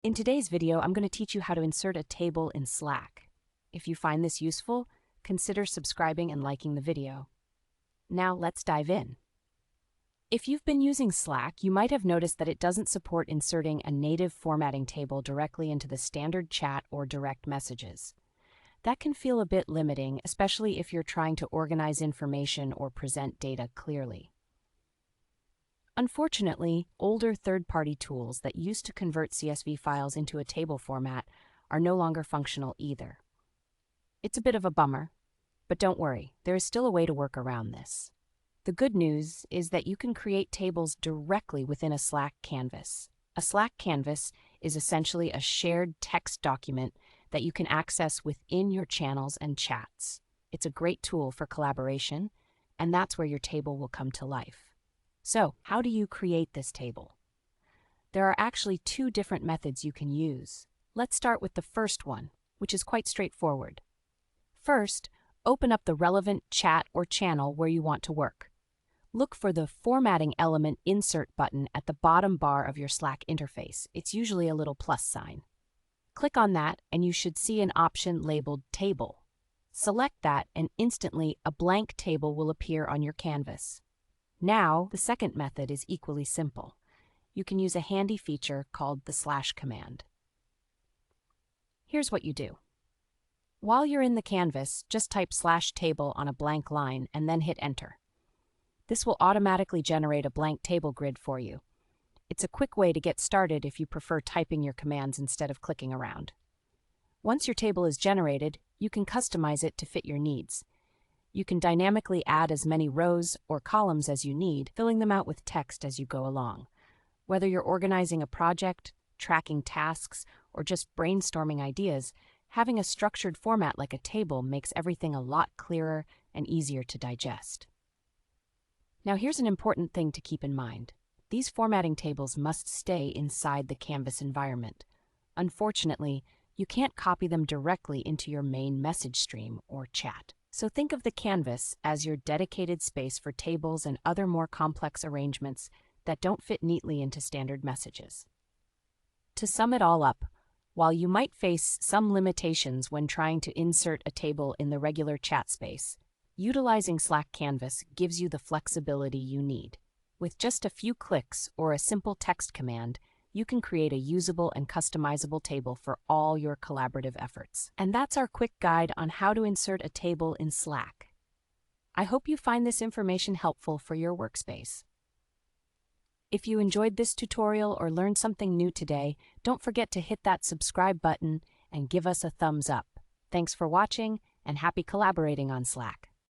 In today's video, I'm going to teach you how to insert a table in Slack. If you find this useful, consider subscribing and liking the video. Now let's dive in. If you've been using Slack, you might have noticed that it doesn't support inserting a native formatting table directly into the standard chat or direct messages. That can feel a bit limiting, especially if you're trying to organize information or present data clearly. Unfortunately, older third-party tools that used to convert CSV files into a table format are no longer functional either. It's a bit of a bummer, but don't worry, there is still a way to work around this. The good news is that you can create tables directly within a Slack canvas. A Slack canvas is essentially a shared text document that you can access within your channels and chats. It's a great tool for collaboration, and that's where your table will come to life. So, how do you create this table? There are actually two different methods you can use. Let's start with the first one, which is quite straightforward. First, open up the relevant chat or channel where you want to work. Look for the Formatting Element Insert button at the bottom bar of your Slack interface. It's usually a little plus sign. Click on that and you should see an option labeled Table. Select that and instantly a blank table will appear on your canvas. Now, the second method is equally simple. You can use a handy feature called the / command. Here's what you do. While you're in the canvas, just type /table on a blank line and then hit enter. This will automatically generate a blank table grid for you. It's a quick way to get started if you prefer typing your commands instead of clicking around. Once your table is generated, you can customize it to fit your needs. You can dynamically add as many rows or columns as you need, filling them out with text as you go along. Whether you're organizing a project, tracking tasks, or just brainstorming ideas, having a structured format like a table makes everything a lot clearer and easier to digest. Now here's an important thing to keep in mind. These formatting tables must stay inside the Canvas environment. Unfortunately, you can't copy them directly into your main message stream or chat. So think of the canvas as your dedicated space for tables and other more complex arrangements that don't fit neatly into standard messages. To sum it all up, while you might face some limitations when trying to insert a table in the regular chat space, utilizing Slack Canvas gives you the flexibility you need. With just a few clicks or a simple text command, you can create a usable and customizable table for all your collaborative efforts. And that's our quick guide on how to insert a table in Slack. I hope you find this information helpful for your workspace. If you enjoyed this tutorial or learned something new today, don't forget to hit that subscribe button and give us a thumbs up. Thanks for watching and happy collaborating on Slack.